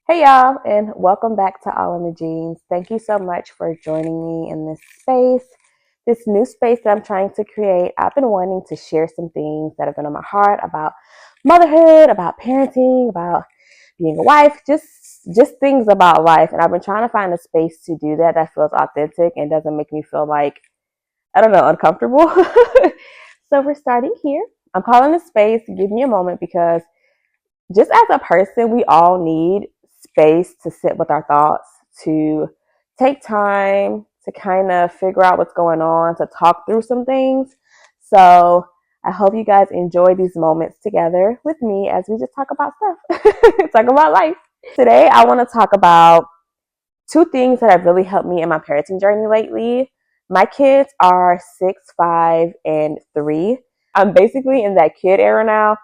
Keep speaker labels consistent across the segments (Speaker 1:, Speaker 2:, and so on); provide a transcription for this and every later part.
Speaker 1: Hey y'all, and welcome back to All in the Jeans. Thank you so much for joining me in this space, this new space that I'm trying to create. I've been wanting to share some things that have been on my heart about motherhood, about parenting, about being a wife, just things about life. And I've been trying to find a space to do that that feels authentic and doesn't make me feel like, I don't know, uncomfortable. So we're starting here. I'm calling this space, give me a moment, because just as a person, we all need space to sit with our thoughts, to take time to kind of figure out what's going on, to talk through some things. So I hope you guys enjoy these moments together with me as we just talk about stuff, talk about life. Today, I want to talk about two things that have really helped me in my parenting journey lately. My kids are 6, 5, and 3. I'm basically in that kid era now.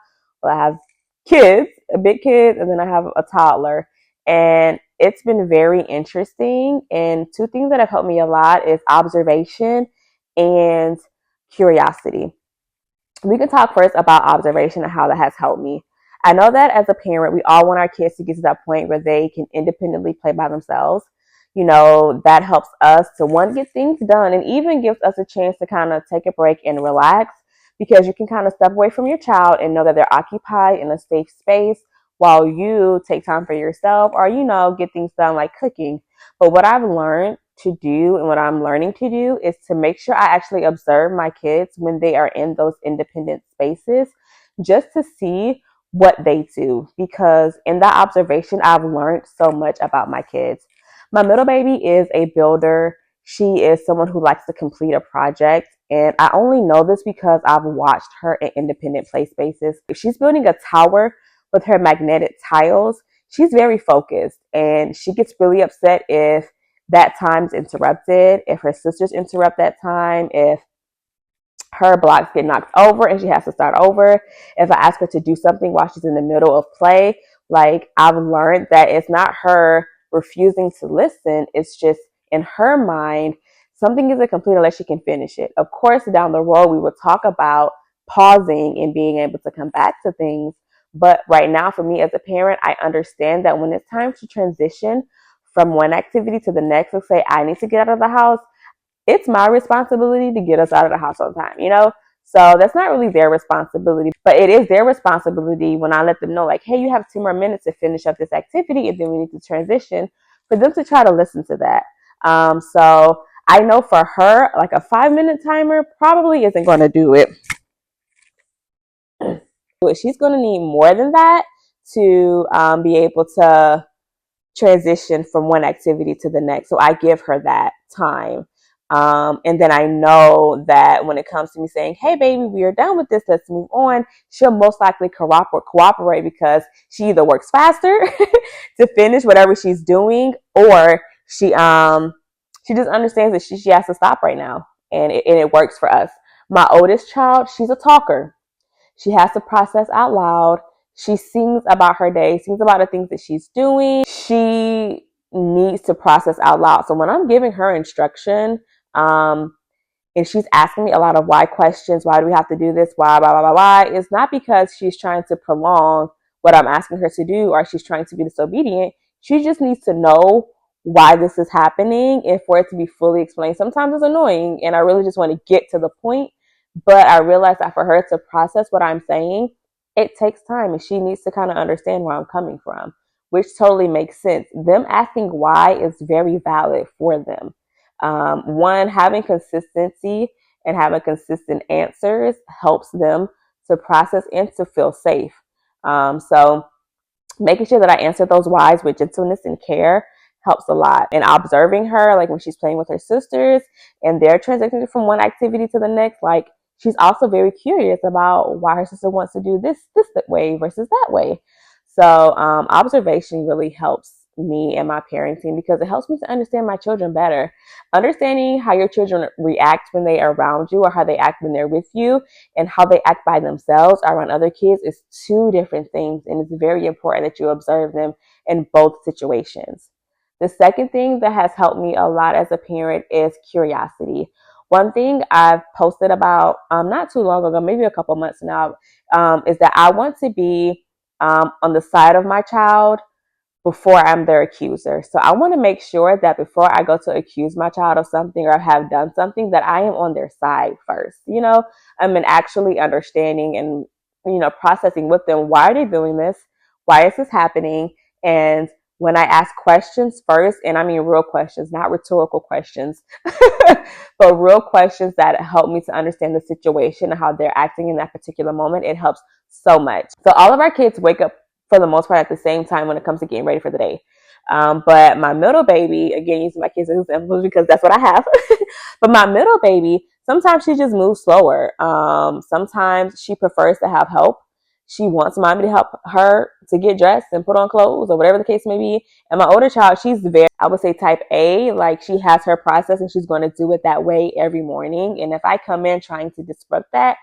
Speaker 1: Well, I have kids, a big kid, and then I have a toddler. And it's been very interesting. And two things that have helped me a lot is observation and curiosity. We can talk first about observation and how that has helped me. I know that as a parent, we all want our kids to get to that point where they can independently play by themselves. You know, that helps us to, one, get things done, and even gives us a chance to kind of take a break and relax, because you can kind of step away from your child and know that they're occupied in a safe space while you take time for yourself, or, you know, get things done like cooking. But what I've learned to do, and what I'm learning to do, is to make sure I actually observe my kids when they are in those independent spaces, just to see what they do, because in that observation, I've learned so much about my kids. My middle baby is a builder. She is someone who likes to complete a project. And I only know this because I've watched her in independent play spaces. If she's building a tower with her magnetic tiles, she's very focused, and she gets really upset if that time's interrupted, if her sisters interrupt that time, if her blocks get knocked over and she has to start over, if I ask her to do something while she's in the middle of play. Like, I've learned that it's not her refusing to listen, it's just in her mind, something isn't complete unless she can finish it. Of course, down the road, we will talk about pausing and being able to come back to things. But right now, for me as a parent, I understand that when it's time to transition from one activity to the next, let's say I need to get out of the house, it's my responsibility to get us out of the house on time, you know? So that's not really their responsibility, but it is their responsibility when I let them know, like, hey, you have 2 more minutes to finish up this activity, and then we need to transition, for them to try to listen to that. So I know for her, like, a 5-minute timer probably isn't going to do it. She's going to need more than that to be able to transition from one activity to the next. So I give her that time. And then I know that when it comes to me saying, hey, baby, we are done with this, let's move on, she'll most likely cooperate, because she either works faster to finish whatever she's doing, or she just understands that she has to stop right now. And it works for us. My oldest child, she's a talker. She has to process out loud. She sings about her day, sings about the things that she's doing. She needs to process out loud. So when I'm giving her instruction, and she's asking me a lot of why questions, why do we have to do this, why, blah, blah, blah, why, it's not because she's trying to prolong what I'm asking her to do, or she's trying to be disobedient. She just needs to know why this is happening, and for it to be fully explained. Sometimes it's annoying, and I really just want to get to the point. But I realize that for her to process what I'm saying, it takes time, and she needs to kind of understand where I'm coming from, which totally makes sense. Them asking why is very valid for them. One, having consistency and having consistent answers helps them to process and to feel safe. So making sure that I answer those whys with gentleness and care helps a lot. And observing her, like when she's playing with her sisters and they're transitioning from one activity to the next, like, she's also very curious about why her sister wants to do this way versus that way. So observation really helps me and my parenting because it helps me to understand my children better. Understanding how your children react when they are around you or how they act when they're with you and how they act by themselves around other kids is two different things. And it's very important that you observe them in both situations. The second thing that has helped me a lot as a parent is curiosity. One thing I've posted about not too long ago, maybe a couple months now, is that I want to be on the side of my child before I'm their accuser. So I want to make sure that before I go to accuse my child of something or have done something, that I am on their side first. I'm actually understanding and, processing with them, why are they doing this? Why is this happening? And when I ask questions first, and I mean real questions, not rhetorical questions, but real questions that help me to understand the situation and how they're acting in that particular moment, it helps so much. So all of our kids wake up for the most part at the same time when it comes to getting ready for the day. But my middle baby, again, using my kids as examples because that's what I have. But my middle baby, sometimes she just moves slower. Sometimes she prefers to have help. She wants mommy to help her to get dressed and put on clothes or whatever the case may be. And my older child, she's very, I would say type A, like she has her process and she's going to do it that way every morning. And if I come in trying to disrupt that,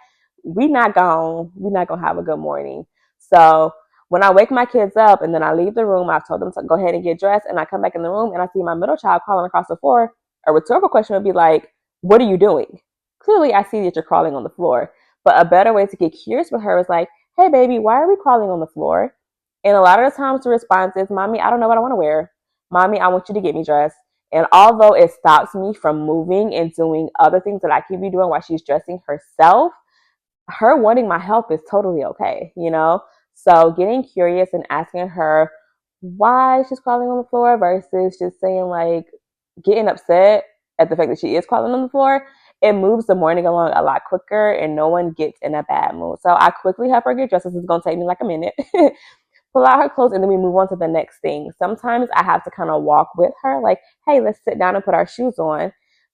Speaker 1: we're not gonna have a good morning. So when I wake my kids up and then I leave the room, I've told them to go ahead and get dressed, and I come back in the room and I see my middle child crawling across the floor, a rhetorical question would be like, what are you doing? Clearly, I see that you're crawling on the floor. But a better way to get curious with her is like, hey, baby, why are we crawling on the floor? And a lot of the times the response is, mommy, I don't know what I want to wear. Mommy, I want you to get me dressed. And although it stops me from moving and doing other things that I could be doing while she's dressing herself, her wanting my help is totally okay, So getting curious and asking her why she's crawling on the floor versus just saying like getting upset at the fact that she is crawling on the floor, it moves the morning along a lot quicker and no one gets in a bad mood. So I quickly help her get dressed. This is going to take me like a minute. Pull out her clothes and then we move on to the next thing. Sometimes I have to kind of walk with her like, hey, let's sit down and put our shoes on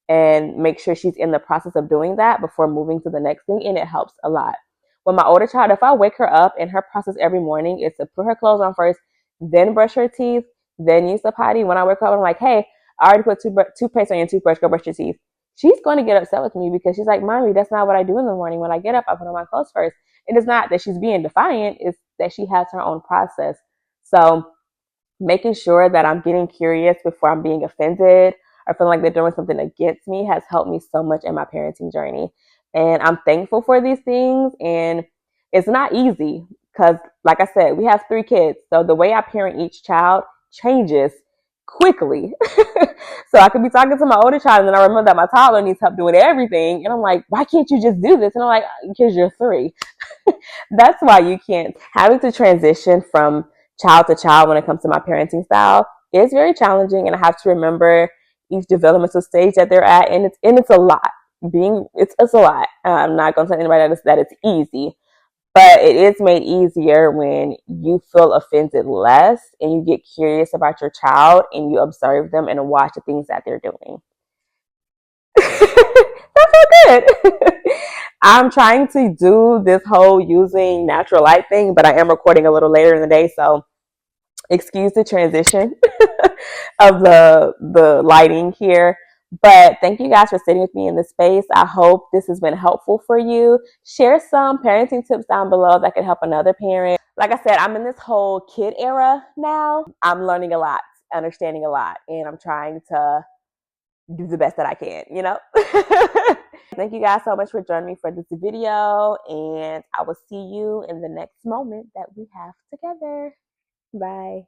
Speaker 1: and make sure she's in the process of doing that before moving to the next thing. And it helps a lot. With my older child, if I wake her up and her process every morning is to put her clothes on first, then brush her teeth, then use the potty. When I wake up, I'm like, hey, I already put toothpaste on your toothbrush, go brush your teeth. She's going to get upset with me because she's like, mommy, that's not what I do in the morning. When I get up, I put on my clothes first. It is not that she's being defiant, it's that she has her own process. So making sure that I'm getting curious before I'm being offended or feeling like they're doing something against me has helped me so much in my parenting journey. And I'm thankful for these things. And it's not easy because, like I said, we have 3 kids. So the way I parent each child changes quickly. So I could be talking to my older child and then I remember that my toddler needs help doing everything. And I'm like, why can't you just do this? And I'm like, because you're 3. That's why you can't. Having to transition from child to child when it comes to my parenting style is very challenging, and I have to remember each developmental stage that they're at, and it's a lot. It's a lot. I'm not going to tell anybody that it's easy, but it is made easier when you feel offended less and you get curious about your child and you observe them and watch the things that they're doing. That's so good. I'm trying to do this whole using natural light thing, but I am recording a little later in the day, so excuse the transition of the lighting here. But thank you guys for sitting with me in this space. I hope this has been helpful for you. Share some parenting tips down below that could help another parent. Like I said, I'm in this whole kid era now. I'm learning a lot, understanding a lot, and I'm trying to do the best that I can. Thank you guys so much for joining me for this video, and I will see you in the next moment that we have together. Bye.